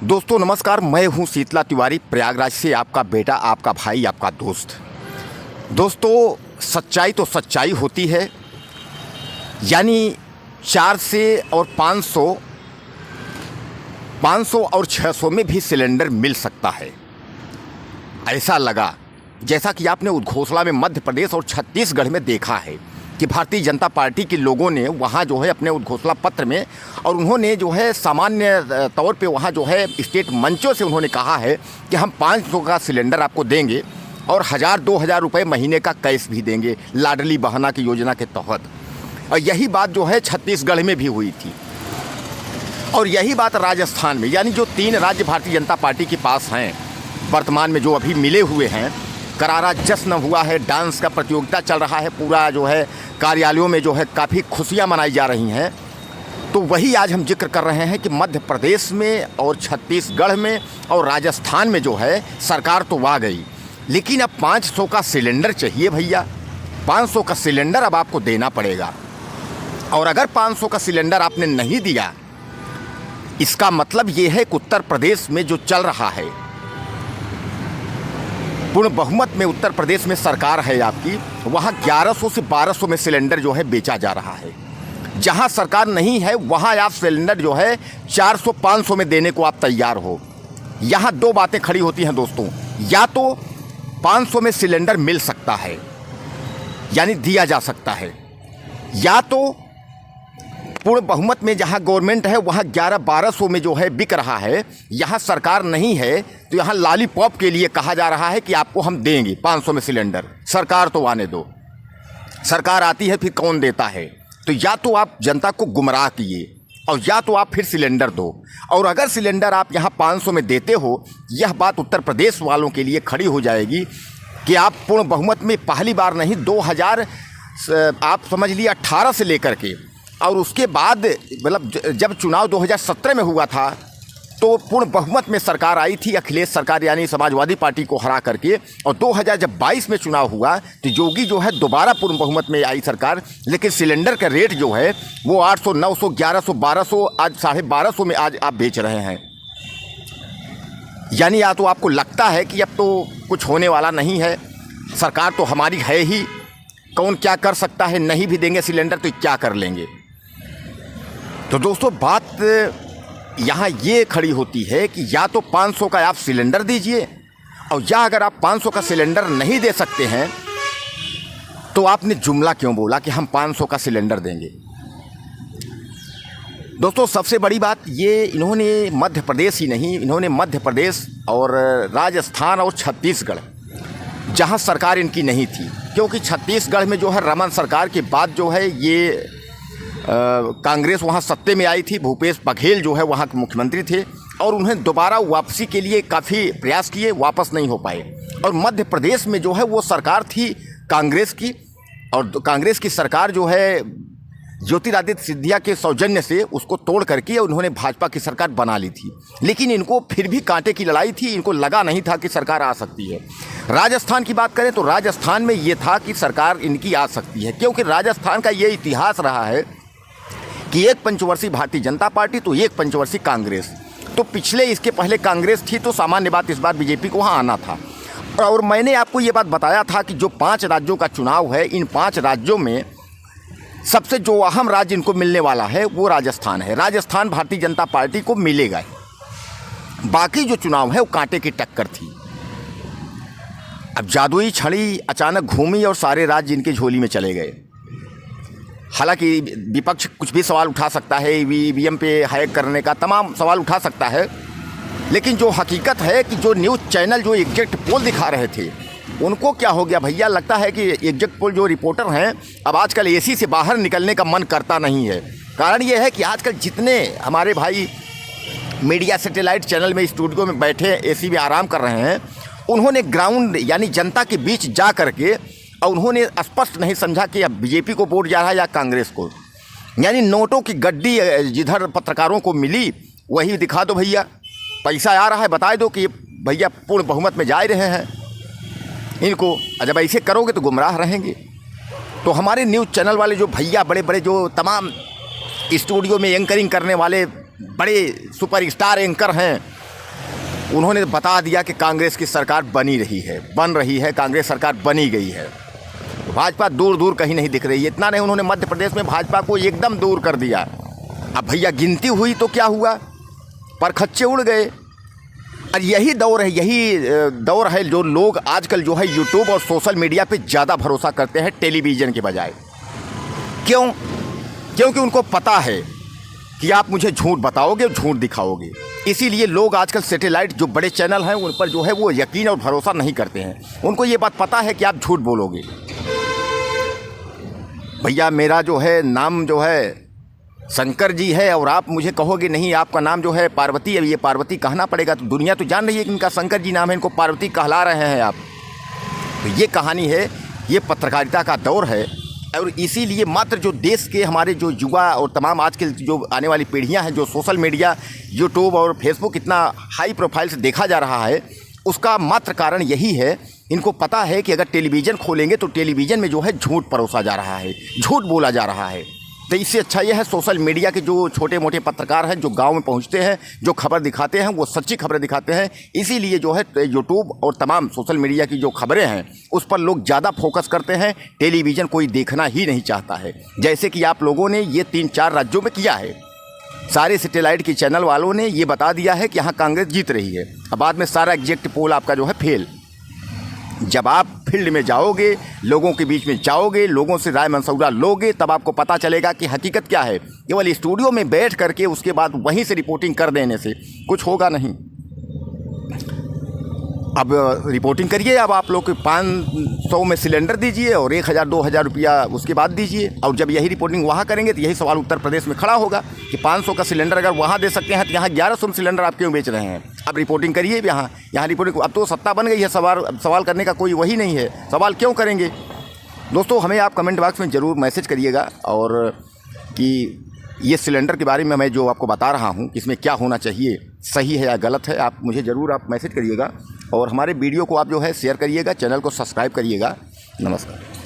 दोस्तों नमस्कार, मैं हूं शीतला तिवारी, प्रयागराज से आपका बेटा, आपका भाई, आपका दोस्त। दोस्तों सच्चाई तो सच्चाई होती है, यानी 400 और 500 और 600 में भी सिलेंडर मिल सकता है। ऐसा लगा जैसा कि आपने उद्घोषणा में मध्य प्रदेश और छत्तीसगढ़ में देखा है कि भारतीय जनता पार्टी के लोगों ने वहाँ जो है अपने उद्घोषणा पत्र में, और उन्होंने जो है सामान्य तौर पे वहाँ जो है स्टेट मंचों से उन्होंने कहा है कि हम 500 का सिलेंडर आपको देंगे और 1000-2000 रुपये महीने का कैश भी देंगे लाडली बहना की योजना के तहत। और यही बात जो है छत्तीसगढ़ में भी हुई थी, और यही बात राजस्थान में, यानी जो 3 राज्य भारतीय जनता पार्टी के पास हैं वर्तमान में, जो अभी मिले हुए हैं। करारा जश्न हुआ है, डांस का प्रतियोगिता चल रहा है, पूरा जो है कार्यालयों में जो है काफ़ी खुशियां मनाई जा रही हैं। तो वही आज हम जिक्र कर रहे हैं कि मध्य प्रदेश में और छत्तीसगढ़ में और राजस्थान में जो है सरकार तो आ गई, लेकिन अब 500 का सिलेंडर चाहिए भैया। 500 का सिलेंडर अब आपको देना पड़ेगा, और अगर 500 का सिलेंडर आपने नहीं दिया, इसका मतलब ये है कि उत्तर प्रदेश में जो चल रहा है, पूर्ण बहुमत में उत्तर प्रदेश में सरकार है आपकी, वहाँ 1100 से 1200 में सिलेंडर जो है बेचा जा रहा है। जहाँ सरकार नहीं है वहाँ आप सिलेंडर जो है 400-500 में देने को आप तैयार हो। यहाँ 2 बातें खड़ी होती हैं दोस्तों, या तो 500 में सिलेंडर मिल सकता है यानी दिया जा सकता है, या तो पूर्ण बहुमत में जहां गवर्नमेंट है वहां 1100-1200 में जो है बिक रहा है। यहां सरकार नहीं है तो यहां लॉलीपॉप के लिए कहा जा रहा है कि आपको हम देंगे 500 में सिलेंडर। सरकार तो आने दो, सरकार आती है फिर कौन देता है। तो या तो आप जनता को गुमराह किए, और या तो आप फिर सिलेंडर दो। और अगर सिलेंडर आप यहां 500 में देते हो, यह बात उत्तर प्रदेश वालों के लिए खड़ी हो जाएगी कि आप पूर्ण बहुमत में पहली बार नहीं, 2000 आप समझ लिए 18 से लेकर के, और उसके बाद मतलब जब चुनाव 2017 में हुआ था तो पूर्ण बहुमत में सरकार आई थी, अखिलेश सरकार यानी समाजवादी पार्टी को हरा करके। और 2022 में चुनाव हुआ तो योगी जो है दोबारा पूर्ण बहुमत में आई सरकार, लेकिन सिलेंडर का रेट जो है वो 800, 900, 1100, 1200, आज 1250 में आज आप बेच रहे हैं। यानी या तो आपको लगता है कि अब तो कुछ होने वाला नहीं है, सरकार तो हमारी है ही, कौन क्या कर सकता है, नहीं भी देंगे सिलेंडर तो क्या कर लेंगे। तो दोस्तों बात यहाँ ये खड़ी होती है कि या तो 500 का आप सिलेंडर दीजिए, और या अगर आप 500 का सिलेंडर नहीं दे सकते हैं तो आपने जुमला क्यों बोला कि हम 500 का सिलेंडर देंगे। दोस्तों सबसे बड़ी बात ये, इन्होंने मध्य प्रदेश ही नहीं, इन्होंने मध्य प्रदेश और राजस्थान और छत्तीसगढ़, जहाँ सरकार इनकी नहीं थी, क्योंकि छत्तीसगढ़ में जो है रमन सरकार के बाद जो है ये कांग्रेस वहाँ सत्ते में आई थी। भूपेश बघेल जो है वहाँ के मुख्यमंत्री थे, और उन्हें दोबारा वापसी के लिए काफ़ी प्रयास किए, वापस नहीं हो पाए। और मध्य प्रदेश में जो है वो सरकार थी कांग्रेस की, और कांग्रेस की सरकार जो है ज्योतिरादित्य सिंधिया के सौजन्य से उसको तोड़ करके उन्होंने भाजपा की सरकार बना ली थी। लेकिन इनको फिर भी कांटे की लड़ाई थी, इनको लगा नहीं था कि सरकार आ सकती है। राजस्थान की बात करें तो राजस्थान में ये था कि सरकार इनकी आ सकती है, क्योंकि राजस्थान का ये इतिहास रहा है कि एक पंचवर्षीय भारतीय जनता पार्टी तो एक पंचवर्षीय कांग्रेस। तो पिछले इसके पहले कांग्रेस थी, तो सामान्य बात इस बार बीजेपी को वहाँ आना था। और मैंने आपको ये बात बताया था कि जो 5 राज्यों का चुनाव है, इन 5 राज्यों में सबसे जो अहम राज्य इनको मिलने वाला है वो राजस्थान है। राजस्थान भारतीय जनता पार्टी को मिलेगा, बाकी जो चुनाव है वो कांटे की टक्कर थी। अब जादुई छड़ी अचानक घूमी और सारे राज्य इनके झोली में चले गए। हालांकि विपक्ष कुछ भी सवाल उठा सकता है, ईवीएम पे हैक करने का तमाम सवाल उठा सकता है, लेकिन जो हकीकत है कि जो न्यूज़ चैनल जो एग्जैक्ट पोल दिखा रहे थे, उनको क्या हो गया भैया, लगता है कि एग्जैक्ट पोल जो रिपोर्टर हैं अब आजकल एसी से बाहर निकलने का मन करता नहीं है। कारण ये है कि आजकल जितने हमारे भाई मीडिया सैटेलाइट चैनल में स्टूडियो में बैठे एसी में आराम कर रहे हैं, उन्होंने ग्राउंड यानी जनता के बीच जा करके और उन्होंने स्पष्ट नहीं समझा कि अब बीजेपी को वोट जा रहा है या कांग्रेस को। यानी नोटों की गड्डी जिधर पत्रकारों को मिली वही दिखा दो भैया, पैसा आ रहा है बता दो कि भैया पूर्ण बहुमत में जा रहे हैं इनको। जब ऐसे करोगे तो गुमराह रहेंगे। तो हमारे न्यूज़ चैनल वाले जो भैया बड़े बड़े जो तमाम स्टूडियो में एंकरिंग करने वाले बड़े सुपरस्टार एंकर हैं, उन्होंने बता दिया कि कांग्रेस की सरकार बन रही है, कांग्रेस सरकार बनी गई है। भाजपा दूर दूर कहीं नहीं दिख रही है। इतना नहीं, उन्होंने मध्य प्रदेश में भाजपा को एकदम दूर कर दिया। अब भैया गिनती हुई तो क्या हुआ, परखच्चे उड़ गए। और यही दौर है जो लोग आजकल जो है यूट्यूब और सोशल मीडिया पे ज़्यादा भरोसा करते हैं टेलीविज़न के बजाय। क्यों? क्योंकि उनको पता है कि आप मुझे झूठ बताओगे, झूठ दिखाओगे। इसीलिए लोग आजकल सैटेलाइट जो बड़े चैनल हैं उन पर जो है वो यकीन और भरोसा नहीं करते हैं। उनको ये बात पता है कि आप झूठ बोलोगे। भैया मेरा जो है नाम जो है शंकर जी है और आप मुझे कहोगे नहीं आपका नाम जो है पार्वती है, ये पार्वती कहना पड़ेगा। तो दुनिया तो जान रही है कि इनका शंकर जी नाम है, इनको पार्वती कहला रहे हैं आप। तो ये कहानी है, ये पत्रकारिता का दौर है। और इसीलिए मात्र जो देश के हमारे जो युवा और तमाम आज के जो आने वाली पीढ़ियां हैं, जो सोशल मीडिया, यूट्यूब और फेसबुक इतना हाई प्रोफाइल से देखा जा रहा है, उसका मात्र कारण यही है। इनको पता है कि अगर टेलीविज़न खोलेंगे तो टेलीविज़न में जो है झूठ परोसा जा रहा है, झूठ बोला जा रहा है। तो इससे अच्छा यह है सोशल मीडिया के जो छोटे मोटे पत्रकार हैं, जो गांव में पहुंचते हैं, जो खबर दिखाते हैं, वो सच्ची खबरें दिखाते हैं। इसीलिए जो है यूट्यूब और तमाम सोशल मीडिया की जो खबरें हैं उस पर लोग ज़्यादा फोकस करते हैं। टेलीविज़न कोई देखना ही नहीं चाहता है, जैसे कि आप लोगों ने ये 3-4 राज्यों में किया है। सारे सैटेलाइट के चैनल वालों ने ये बता दिया है कि यहाँ कांग्रेस जीत रही है। अब बाद में सारा एग्जैक्ट पोल आपका जो है फेल। जब आप फील्ड में जाओगे, लोगों के बीच में जाओगे, लोगों से राय मंसूरा लोगे, तब आपको पता चलेगा कि हकीकत क्या है। केवल स्टूडियो में बैठ करके उसके बाद वहीं से रिपोर्टिंग कर देने से कुछ होगा नहीं। अब रिपोर्टिंग करिए, अब आप लोग 500 में सिलेंडर दीजिए और 1000-2000 रुपया उसके बाद दीजिए। और जब यही रिपोर्टिंग वहाँ करेंगे तो यही सवाल उत्तर प्रदेश में खड़ा होगा कि 500 का सिलेंडर अगर वहाँ दे सकते हैं तो यहाँ 1100 में सिलेंडर आप क्यों बेच रहे हैं। अब रिपोर्टिंग करिए यहाँ रिपोर्टिंग। अब तो सत्ता बन गई है, सवाल करने का कोई वही नहीं है। सवाल क्यों करेंगे? दोस्तों हमें आप कमेंट बॉक्स में ज़रूर मैसेज करिएगा और कि ये सिलेंडर के बारे में मैं जो आपको बता रहा हूँ कि इसमें क्या होना चाहिए, सही है या गलत है, आप मुझे ज़रूर आप मैसेज करिएगा। और हमारे वीडियो को आप जो है शेयर करिएगा, चैनल को सब्सक्राइब करिएगा। नमस्कार।